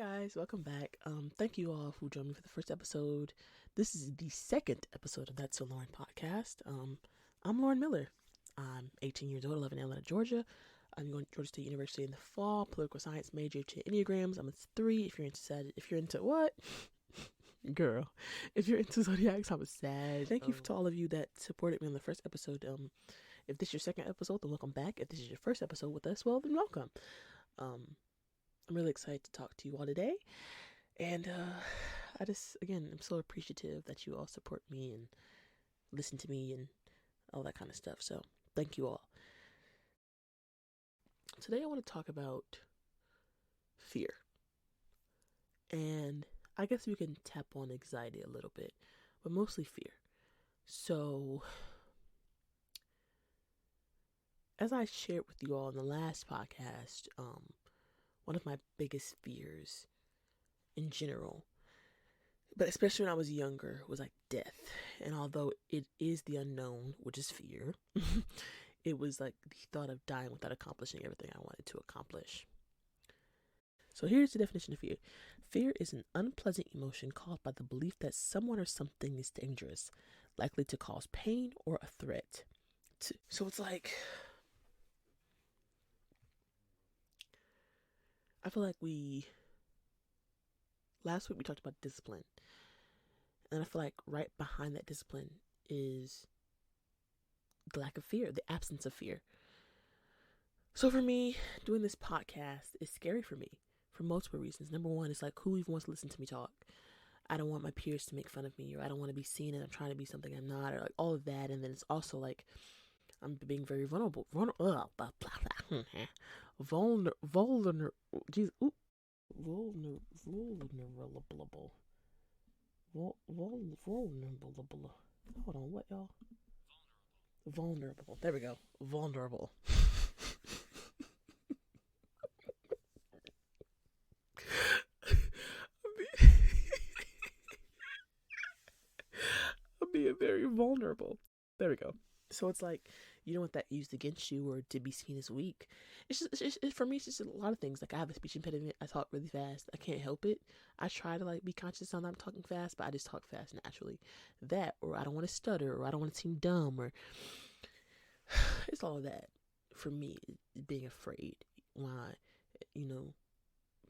Guys, welcome back. Thank you all who joined me for the first episode. This is the second episode of That's So Lauren podcast. I'm Lauren Miller. I'm 18 years old. I live in Atlanta, Georgia. I'm going to Georgia State University in the fall. Political science major to Enneagrams. I'm a 3. If you're into what? Girl. If you're into zodiacs, I'm a Sag. Thank you to all of you that supported me on the first episode. If this is your second episode, then welcome back. If this is your first episode with us, well, then welcome. I'm really excited to talk to you all today. And I'm so appreciative that you all support me and listen to me and all that kind of stuff. So thank you all. Today I want to talk about fear. And I guess we can tap on anxiety a little bit, but mostly fear. So as I shared with you all in the last podcast, one of my biggest fears in general, but especially when I was younger, was like death. And although it is the unknown, which is fear, it was like the thought of dying without accomplishing everything I wanted to accomplish. So here's the definition of fear. Fear is an unpleasant emotion caused by the belief that someone or something is dangerous, likely to cause pain or a threat. So it's like, I feel like last week we talked about discipline. And I feel like right behind that discipline is the lack of fear, the absence of fear. So for me, doing this podcast is scary for me for multiple reasons. Number one, it's like, who even wants to listen to me talk? I don't want my peers to make fun of me, or I don't want to be seen and I'm trying to be something I'm not, or like all of that. And then it's also like, I'm being very vulnerable. Vulnerable. Hold on, what y'all? Vulnerable. There we go. Vulnerable. I'm being very vulnerable. There we go. So it's like, you don't want that used against you or to be seen as weak. For me, it's just a lot of things. Like, I have a speech impediment. I talk really fast. I can't help it. I try to like be conscious on I'm talking fast, but I just talk fast naturally. That, or I don't want to stutter, or I don't want to seem dumb, or it's all of that for me, being afraid. Why,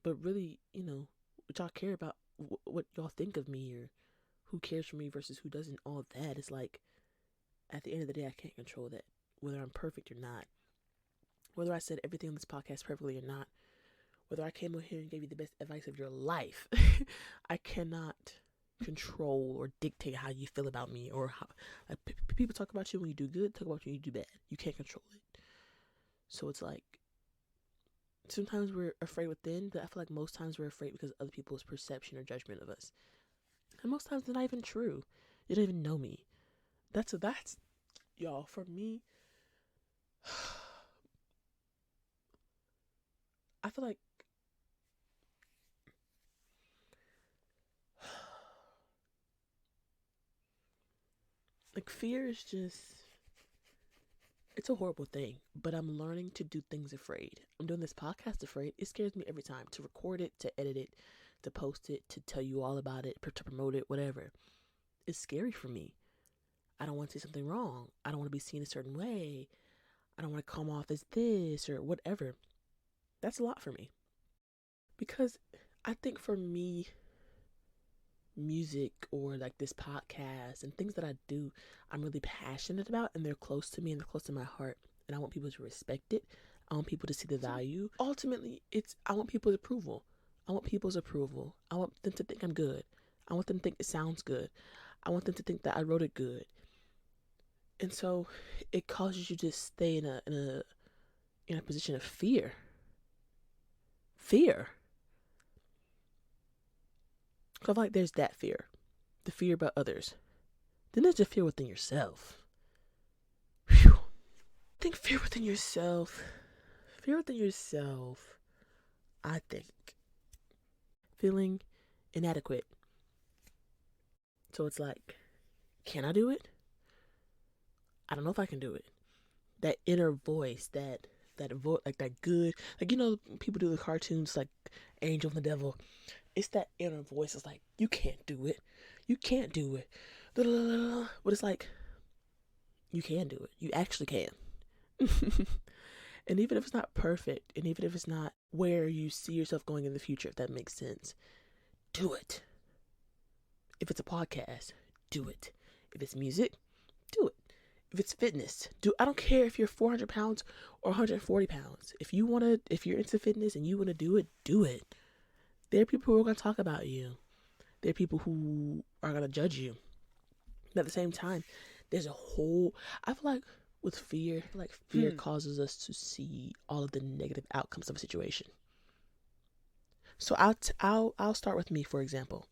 but really, what y'all care about, what y'all think of me, or who cares for me versus who doesn't, all that is like, at the end of the day, I can't control that. Whether I'm perfect or not. Whether I said everything on this podcast perfectly or not. Whether I came over here and gave you the best advice of your life. I cannot control or dictate how you feel about me. Or how people talk about you when you do good, talk about you when you do bad. You can't control it. So it's like, sometimes we're afraid within, but I feel like most times we're afraid because of other people's perception or judgment of us. And most times it's not even true. You don't even know me. That's y'all, for me, I feel like fear is just, it's a horrible thing, but I'm learning to do things afraid. I'm doing this podcast afraid. It scares me every time to record it, to edit it, to post it, to tell you all about it, to promote it, whatever. It's scary for me. I don't want to say something wrong. I don't want to be seen a certain way. I don't want to come off as this or whatever. That's a lot for me. Because I think for me, music or like this podcast and things that I do, I'm really passionate about, and they're close to me and they're close to my heart. And I want people to respect it. I want people to see the value. Ultimately, I want people's approval. I want people's approval. I want them to think I'm good. I want them to think it sounds good. I want them to think that I wrote it good. And so it causes you to stay in a position of fear. Fear. I feel like there's that fear. The fear about others. Then there's the fear within yourself. Whew. I think fear within yourself. I think. Feeling inadequate. So it's like, can I do it? I don't know if I can do it. That inner voice, that that voice, like that good, like, people do the cartoons like Angel and the Devil. It's that inner voice. It's like, you can't do it. You can't do it. But it's like, you can do it. You actually can. And even if it's not perfect, and even if it's not where you see yourself going in the future, if that makes sense, do it. If it's a podcast, do it. If it's music, do it. If it's fitness, I don't care if you're 400 pounds or 140 pounds. If you're into fitness and you want to do it, do it. There are people who are going to talk about you. There are people who are going to judge you. But at the same time, there's I feel like with fear, fear causes us to see all of the negative outcomes of a situation. So I'll start with me, for example.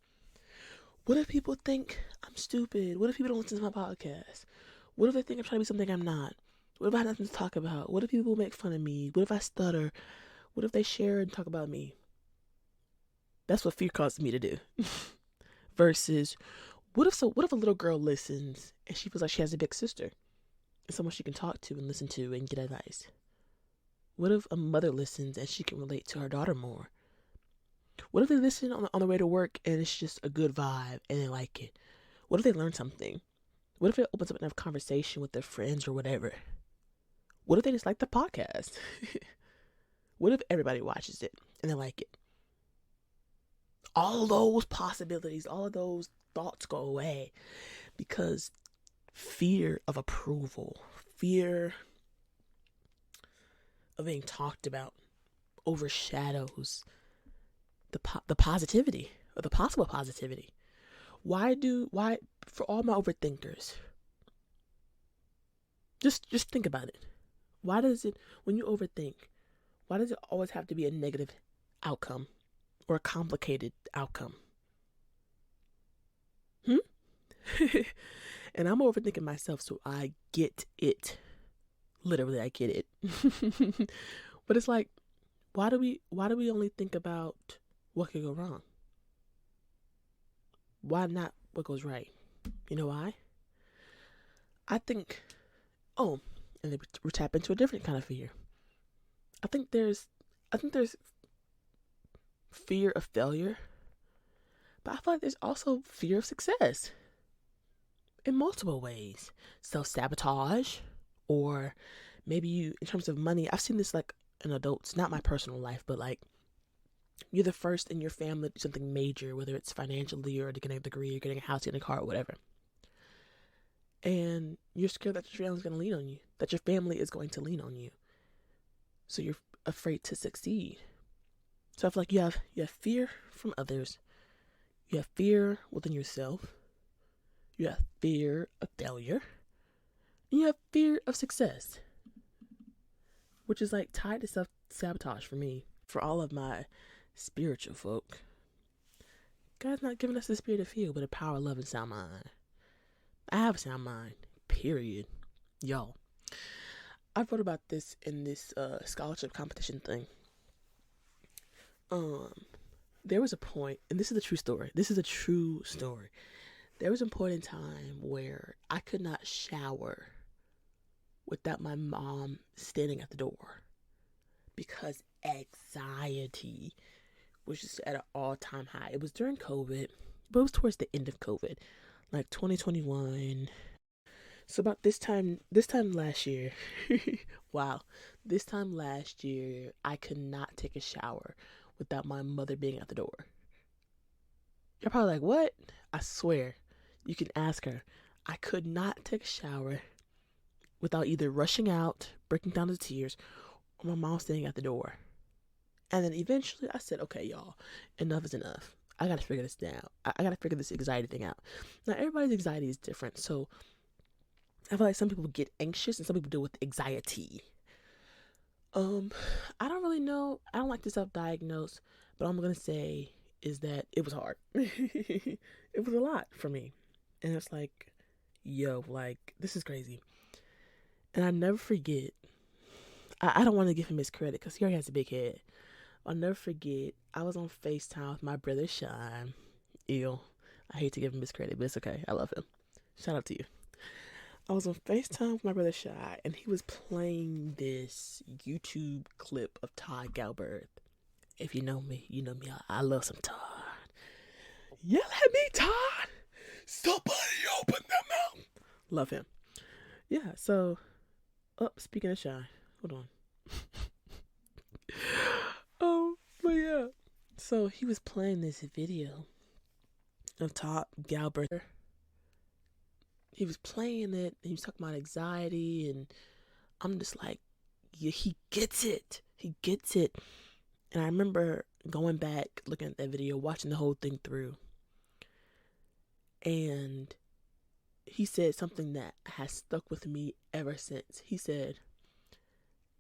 What if people think I'm stupid? What if people don't listen to my podcast? What if they think I'm trying to be something I'm not? What if I have nothing to talk about? What if people make fun of me? What if I stutter? What if they share and talk about me? That's what fear causes me to do. Versus, what if a little girl listens and she feels like she has a big sister and someone she can talk to and listen to and get advice? What if a mother listens and she can relate to her daughter more? What if they listen on the way to work and it's just a good vibe and they like it? What if they learn something? What if it opens up enough conversation with their friends or whatever? What if they just like the podcast? What if everybody watches it and they like it? All those possibilities, all of those thoughts go away because fear of approval, fear of being talked about overshadows the positivity or the possible positivity. Why for all my overthinkers, just think about it. Why does it, when you overthink, why does it always have to be a negative outcome or a complicated outcome? And I'm overthinking myself, so I get it. Literally, I get it. But it's like, why do we only think about what could go wrong? Why not what goes right? You know why? I think, and then we tap into a different kind of fear. I think there's fear of failure, but I feel like there's also fear of success in multiple ways. Self-sabotage, or maybe you, in terms of money, I've seen this like in adults, not my personal life, but like you're the first in your family to do something major, whether it's financially or to getting a degree or getting a house, getting a car, or whatever. And you're scared that your family's going to lean on you, that your family is going to lean on you. So you're afraid to succeed. So I feel like you have fear from others. You have fear within yourself. You have fear of failure. And you have fear of success, which is like tied to self-sabotage for me. For all of my spiritual folk, God's not giving us the spirit of fear, but a power, love, and sound mind. I have a sound mind, period. Y'all, I wrote about this in this scholarship competition thing. There was a point, and this is a true story. There was a point in time where I could not shower without my mom standing at the door because anxiety was just at an all-time high. It was during COVID, but it was towards the end of COVID, like 2021. So about this time last year, wow, this time last year, I could not take a shower without my mother being at the door. You're probably like, what? I swear, you can ask her. I could not take a shower without either rushing out, breaking down into tears, or my mom standing at the door. And then eventually I said, okay, y'all, enough is enough. I got to figure this out. I got to figure this anxiety thing out. Now, everybody's anxiety is different. So I feel like some people get anxious and some people deal with anxiety. I don't really know. I don't like to self-diagnose, but all I'm going to say is that it was hard. It was a lot for me. And it's like, yo, like, this is crazy. And I never forget, I don't want to give him his credit because he already has a big head. I'll never forget, I was on FaceTime with my brother Sean. Ew. I hate to give him his credit, but it's okay. I love him. Shout out to you. I was on FaceTime with my brother Shy, and he was playing this YouTube clip of Todd Galbraith. If you know me, you know me. I love some Todd. Yell at me, Todd! Somebody open their mouth! Love him. Yeah, so, speaking of Shy, hold on. But yeah. So he was playing this video of Todd Galbraith. He was playing it, and he was talking about anxiety, and I'm just like, yeah, he gets it. He gets it. And I remember going back, looking at that video, watching the whole thing through. And he said something that has stuck with me ever since. He said,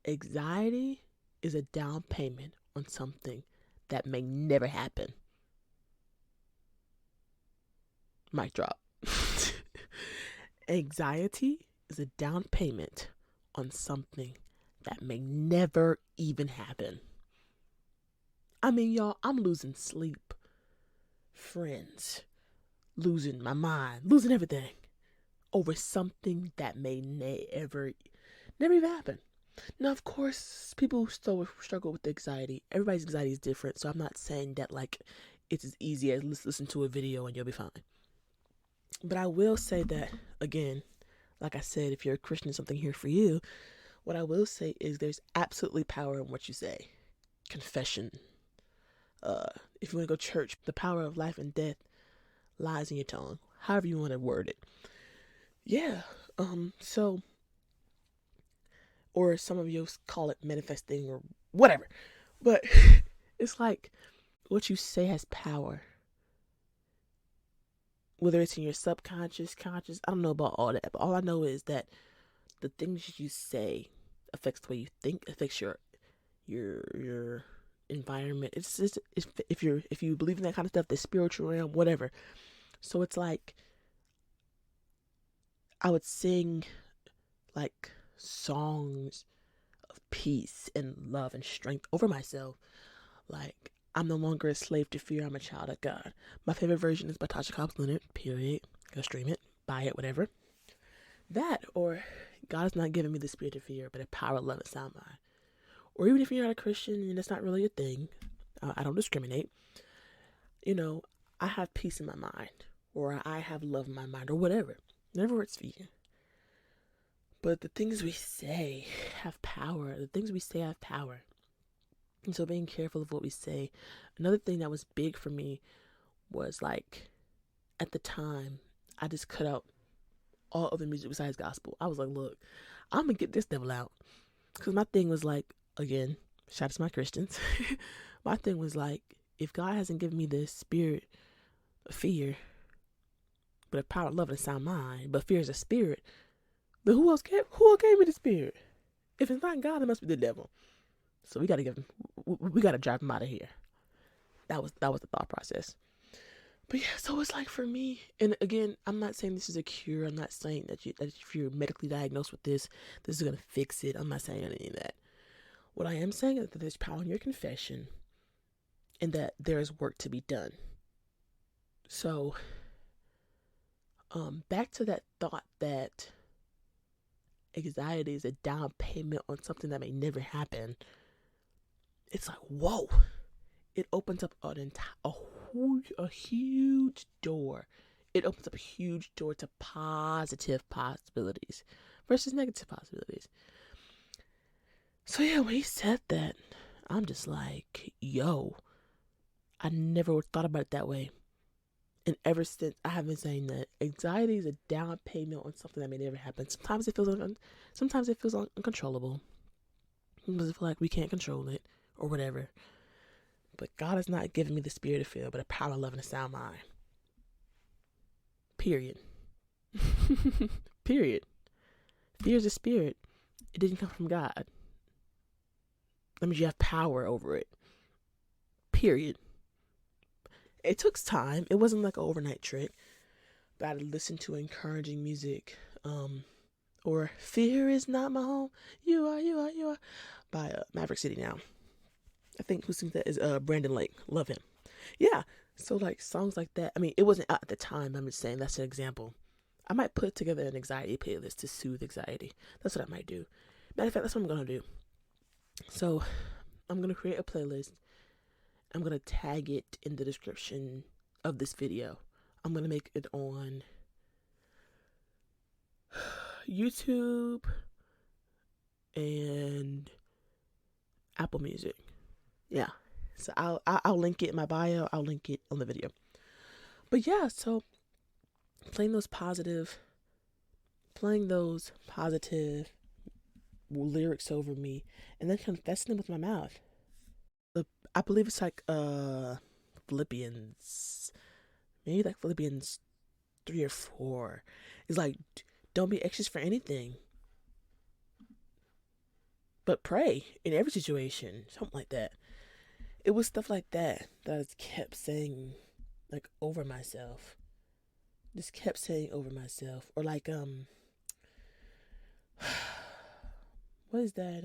anxiety is a down payment on something that may never happen. Mic drop. Anxiety is a down payment on something that may never even happen. I mean, y'all, I'm losing sleep, friends, losing my mind, losing everything over something that may never even happen. Now, of course, people still struggle with anxiety. Everybody's anxiety is different, so I'm not saying that like it's as easy as listen to a video and you'll be fine. But I will say that, again, like I said, if you're a Christian, something here for you. What I will say is there's absolutely power in what you say. Confession. If you want to go to church, the power of life and death lies in your tongue. However you want to word it. Yeah. So, or some of you call it manifesting or whatever. But it's like what you say has power. Whether it's in your subconscious, conscious, I don't know about all that. But all I know is that the things you say affects the way you think, affects your environment. It's just, if you believe in that kind of stuff, the spiritual realm, whatever. So it's like I would sing like songs of peace and love and strength over myself. Like, I'm no longer a slave to fear. I'm a child of God. My favorite version is by Tasha Cobbs Leonard, period. Go stream it, buy it, whatever. That, or God has not given me the spirit of fear, but a power of love and sound mind. Or even if you're not a Christian and that's not really a thing, I don't discriminate. You know, I have peace in my mind, or I have love in my mind, or whatever. Whatever works for you. But the things we say have power. The things we say have power. And so being careful of what we say. Another thing that was big for me was like, at the time, I just cut out all other music besides gospel. I was like, look, I'm going to get this devil out. Because my thing was like, again, shout out to my Christians. My thing was like, if God hasn't given me the spirit of fear, but a power of love and a sound mind, but fear is a spirit, then who else gave me the spirit? If it's not God, it must be the devil. So we got to drive him out of here. That was the thought process. But yeah, so it's like for me, and again, I'm not saying this is a cure. I'm not saying that if you're medically diagnosed with this is going to fix it. I'm not saying any of that. What I am saying is that there's power in your confession and that there is work to be done. So, back to that thought that anxiety is a down payment on something that may never happen. It's like, whoa, it opens up a huge door. It opens up a huge door to positive possibilities versus negative possibilities. So yeah, when he said that, I'm just like, yo, I never thought about it that way. And ever since, I have been saying that anxiety is a down payment on something that may never happen. Sometimes it feels uncontrollable. Sometimes I feel like we can't control it or whatever. But God has not given me the spirit of fear, but a power of love and a sound mind. Period. Period. Fear is a spirit. It didn't come from God. That means you have power over it. Period. It took time. It wasn't like an overnight trick. But I listened to encouraging music. Or Fear Is Not My Home. You are. By Maverick City Now. I think who sings that is Brandon Lake. Love him. Yeah. So like songs like that. I mean, it wasn't out at the time. I'm just saying that's an example. I might put together an anxiety playlist to soothe anxiety. That's what I might do. Matter of fact, that's what I'm going to do. So I'm going to create a playlist. I'm going to tag it in the description of this video. I'm going to make it on YouTube and Apple Music. Yeah. So I'll link it in my bio. I'll link it on the video. But yeah, so playing those positive lyrics over me and then confessing them with my mouth. I believe it's like Philippians 3 or 4. It's like, don't be anxious for anything, but pray in every situation. Something like that. It was stuff like that I kept saying, like, over myself. Just kept saying over myself. Or like, what is that?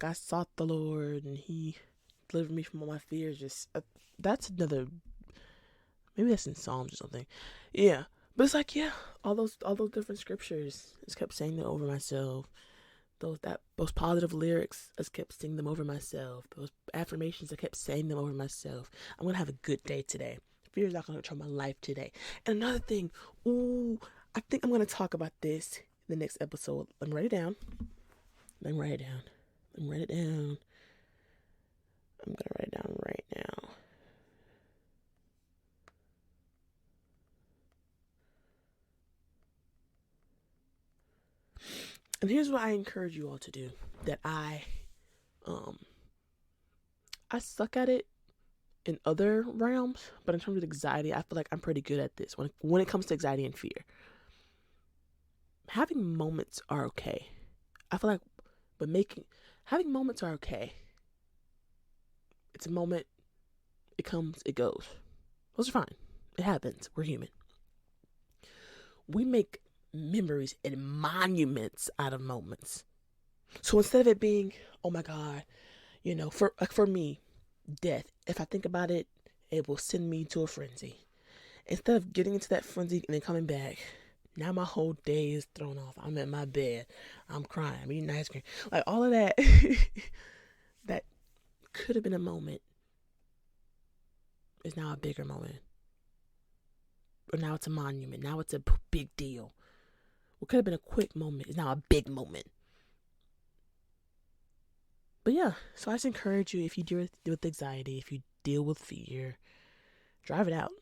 I sought the Lord and He delivered me from all my fears. Just that's another. Maybe that's in Psalms or something. Yeah, but it's like, yeah, all those different scriptures. Just kept saying them over myself. Those positive lyrics, I just kept singing them over myself. Those affirmations, I kept saying them over myself. I'm gonna have a good day today. Fear is not gonna control my life today. And another thing, I think I'm gonna talk about this in the next episode. Let me write it down. I'm gonna write it down right now. And here's what I encourage you all to do. That I suck at it in other realms, but in terms of anxiety, I feel like I'm pretty good at this. When it comes to anxiety and fear, having moments are okay. I feel like, but having moments are okay. It's a moment. It comes, it goes. Those are fine. It happens. We're human. We make memories and monuments out of moments. So instead of it being, oh my God, for me, death, if I think about it, it will send me to a frenzy. Instead of getting into that frenzy and then coming back, now my whole day is thrown off. I'm in my bed. I'm crying. I'm eating ice cream. Like all of that, that could have been a moment is now a bigger moment. Or now it's a monument. Now it's a big deal. What could have been a quick moment is now a big moment. But yeah, so I just encourage you, if you deal with anxiety, if you deal with fear, drive it out.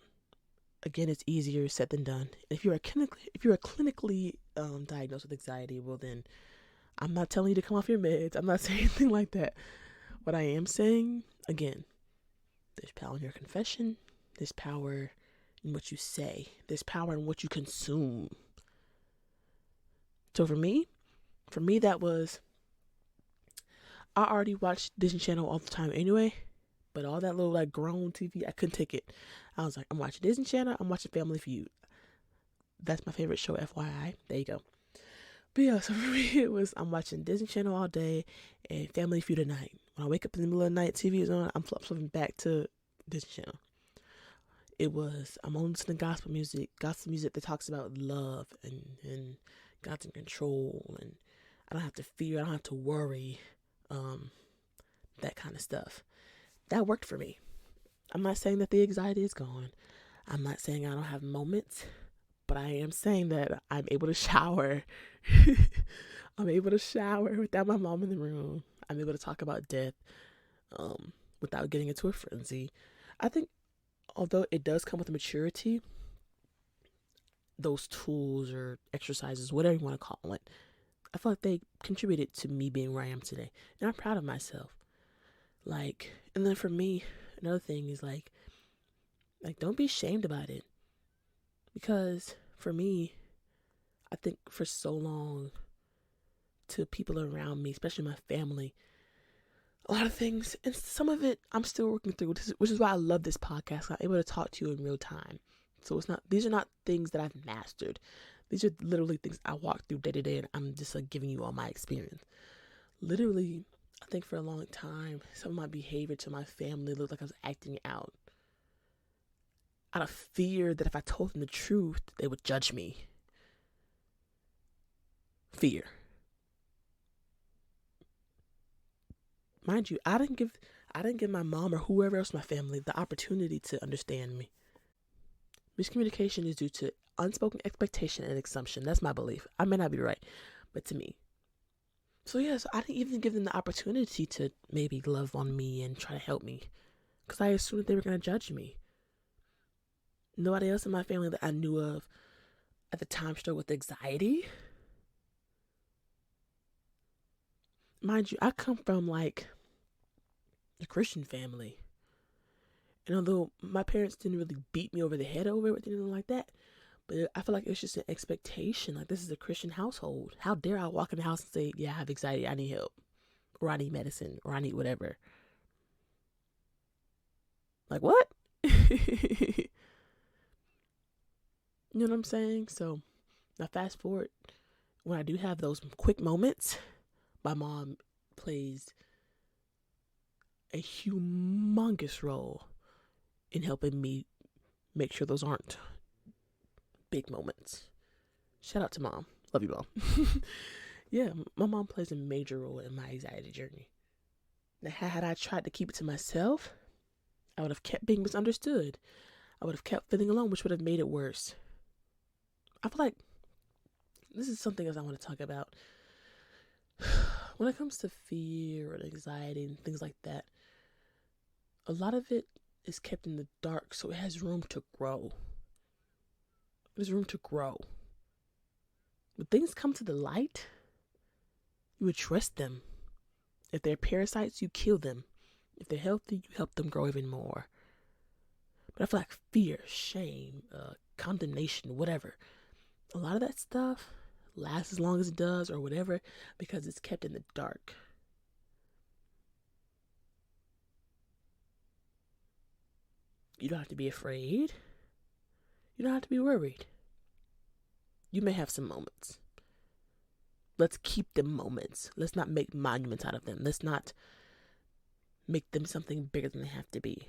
Again, it's easier said than done. If you are clinically diagnosed with anxiety, well then, I'm not telling you to come off your meds. I'm not saying anything like that. What I am saying, again, there's power in your confession. There's power in what you say. There's power in what you consume. So for me, that was, I already watched Disney Channel all the time anyway, but all that little like grown TV, I couldn't take it. I was like, I'm watching Disney Channel, I'm watching Family Feud. That's my favorite show, FYI. There you go. But yeah, so for me, it was, I'm watching Disney Channel all day and Family Feud at night. When I wake up in the middle of the night, TV is on, I'm flipping back to Disney Channel. It was, I'm on listening to gospel music that talks about love and God's in control, and I don't have to fear, I don't have to worry, that kind of stuff. That worked for me. I'm not saying that the anxiety is gone. I'm not saying I don't have moments, but I am saying that I'm able to shower. I'm able to shower without my mom in the room. I'm able to talk about death without getting into a frenzy. I think, although it does come with maturity, those tools or exercises, whatever you want to call it, I feel like they contributed to me being where I am today. And I'm proud of myself. Like, and then for me, another thing is like don't be ashamed about it. Because for me, I think for so long, to people around me, especially my family, a lot of things, and some of it I'm still working through, which is why I love this podcast. I'm able to talk to you in real time. So these are not things that I've mastered. These are literally things I walk through day to day, and I'm just like giving you all my experience. Literally, I think for a long time, some of my behavior to my family looked like I was acting out of fear that if I told them the truth, they would judge me. Fear. Mind you, I didn't give my mom or whoever else in my family the opportunity to understand me. Miscommunication is due to unspoken expectation and assumption. That's my belief. I may not be right, but to me. So yeah, so I didn't even give them the opportunity to maybe love on me and try to help me, because I assumed they were going to judge me. Nobody else in my family that I knew of at the time struggled with anxiety. Mind you, I come from like a Christian family. And although my parents didn't really beat me over the head over it or anything like that, but I feel like it's just an expectation. Like, this is a Christian household. How dare I walk in the house and say, yeah, I have anxiety, I need help, or I need medicine, or I need whatever. Like, what? You know what I'm saying? So now fast forward, when I do have those quick moments, my mom plays a humongous role in helping me make sure those aren't big moments. Shout out to mom. Love you, mom. Yeah, my mom plays a major role in my anxiety journey. Now, had I tried to keep it to myself, I would have kept being misunderstood. I would have kept feeling alone, which would have made it worse. I feel like this is something else I want to talk about. When it comes to fear and anxiety and things like that, a lot of it is kept in the dark, so it has room to grow. There's room to grow. When things come to the light, you address them. If they're parasites, you kill them. If they're healthy, you help them grow even more. But I feel like fear, shame, condemnation, whatever, a lot of that stuff lasts as long as it does or whatever because it's kept in the dark. You don't have to be afraid. You don't have to be worried. You may have some moments. Let's keep them moments. Let's not make monuments out of them. Let's not make them something bigger than they have to be.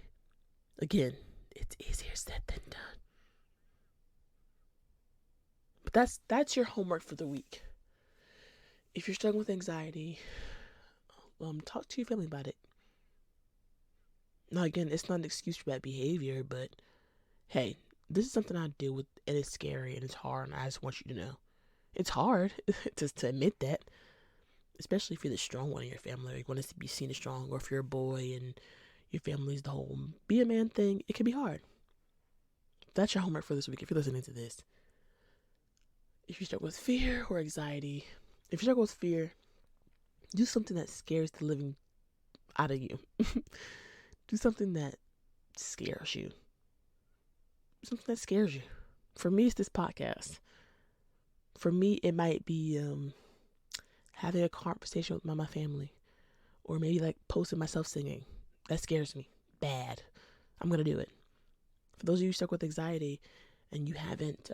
Again, it's easier said than done. But that's your homework for the week. If you're struggling with anxiety, talk to your family about it. Now, again, it's not an excuse for bad behavior, but hey, this is something I deal with, and it's scary, and it's hard, and I just want you to know. It's hard to admit that, especially if you're the strong one in your family, or you want to be seen as strong, or if you're a boy and your family's the whole be a man thing, it can be hard. That's your homework for this week if you're listening to this. If you struggle with fear or anxiety, if you struggle with fear, do something that scares the living out of you. Do something that scares you. Something that scares you. For me, it's this podcast. For me, it might be having a conversation with my family. Or maybe like posting myself singing. That scares me. Bad. I'm going to do it. For those of you stuck with anxiety and you haven't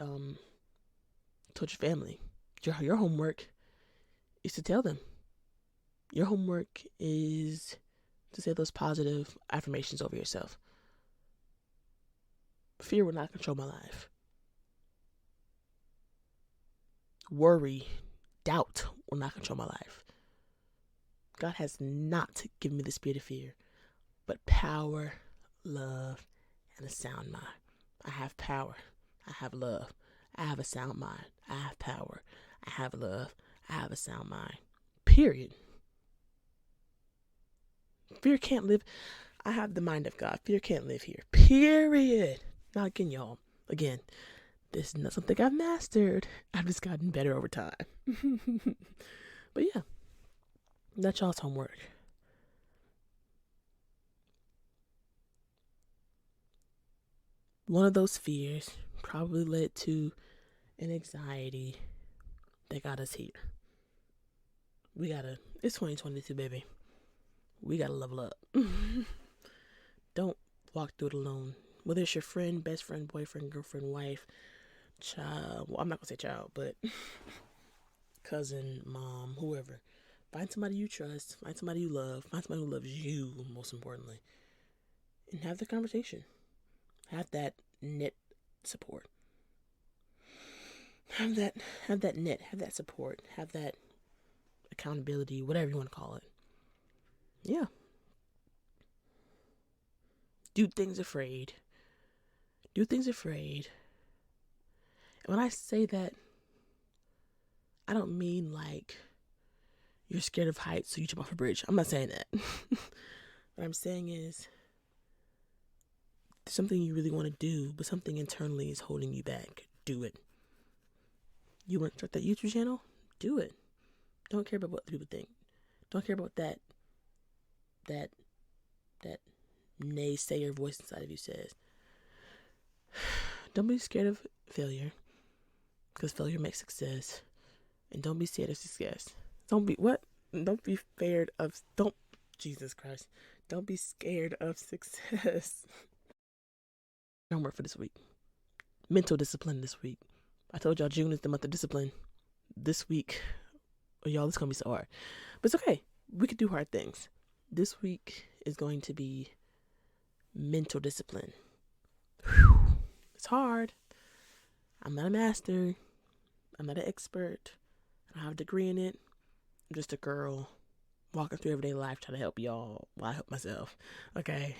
told your family, your homework is to tell them. Your homework is to say those positive affirmations over yourself. Fear will not control my life. Worry, doubt will not control my life. God has not given me the spirit of fear, but power, love, and a sound mind. I have power. I have love. I have a sound mind. I have power. I have love. I have a sound mind. Period. Fear can't live. I have the mind of God. Fear can't live here. Period. Now again, y'all. Again, this is not something I've mastered. I've just gotten better over time. But yeah, that's y'all's homework. One of those fears probably led to an anxiety that got us here. It's 2022, baby. We gotta level up. Don't walk through it alone. Whether it's your friend, best friend, boyfriend, girlfriend, wife, child. Well, I'm not gonna say child, but cousin, mom, whoever. Find somebody you trust. Find somebody you love. Find somebody who loves you, most importantly. And have the conversation. Have that net support. Have that net. Have that support. Have that accountability, whatever you want to call it. Yeah. Do things afraid. Do things afraid. And when I say that, I don't mean like you're scared of heights, so you jump off a bridge. I'm not saying that. What I'm saying is there's something you really want to do, but something internally is holding you back. Do it. You want to start that YouTube channel? Do it. Don't care about what people think. Don't care about that naysayer voice inside of you says. Don't be scared of failure, because failure makes success. And don't be scared of success. Don't be scared of, Jesus Christ. Don't be scared of success. Homework for this week. Mental discipline this week. I told y'all June is the month of discipline. This week, y'all, it's going to be so hard. But it's okay. We could do hard things. This week is going to be mental discipline. Whew. It's hard. I'm not a master. I'm not an expert. I don't have a degree in it. I'm just a girl walking through everyday life trying to help y'all while I help myself. Okay?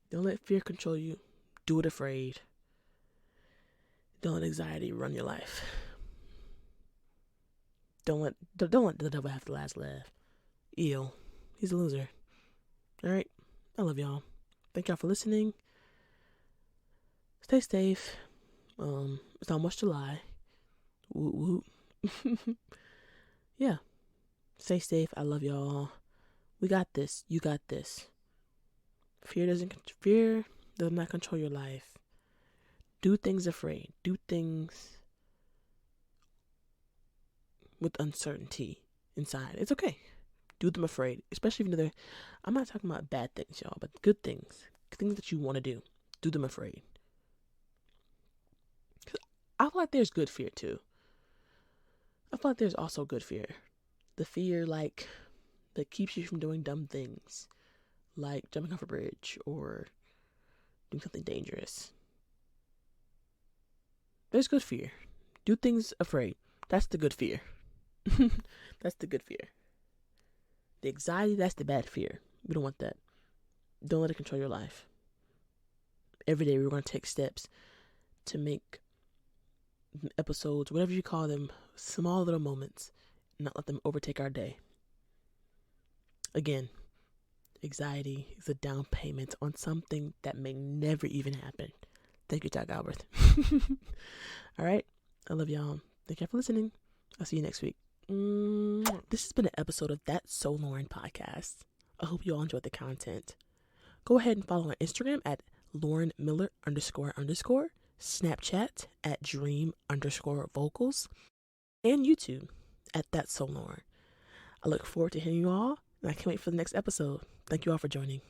Don't let fear control you. Do it afraid. Don't let anxiety run your life. Don't let the devil have the last laugh. Ew. He's a loser. Alright? I love y'all. Thank y'all for listening. Stay safe. It's almost July. Woot woot. Yeah. Stay safe. I love y'all. We got this. You got this. Fear does not control your life. Do things afraid. Do things with uncertainty inside. It's okay. Do them afraid. Especially if I'm not talking about bad things, y'all, but good things. Things that you want to do. Do them afraid. I feel like there's good fear too. I feel like there's also good fear. The fear that keeps you from doing dumb things. Like jumping off a bridge or doing something dangerous. There's good fear. Do things afraid. That's the good fear. That's the good fear. The anxiety, that's the bad fear. We don't want that. Don't let it control your life. Every day we're going to take steps to make episodes, whatever you call them, small little moments, not let them overtake our day. Again, anxiety is a down payment on something that may never even happen. Thank you, Doc Alberth. All right. I love y'all. Thank you for listening. I'll see you next week. This has been an episode of That's So Lauren podcast. I hope you all enjoyed the content. Go ahead and follow on Instagram at Lauren Miller __, Snapchat at Dream_vocals, and YouTube at That's So Lauren. I look forward to hearing you all, and I can't wait for the next episode. Thank you all for joining.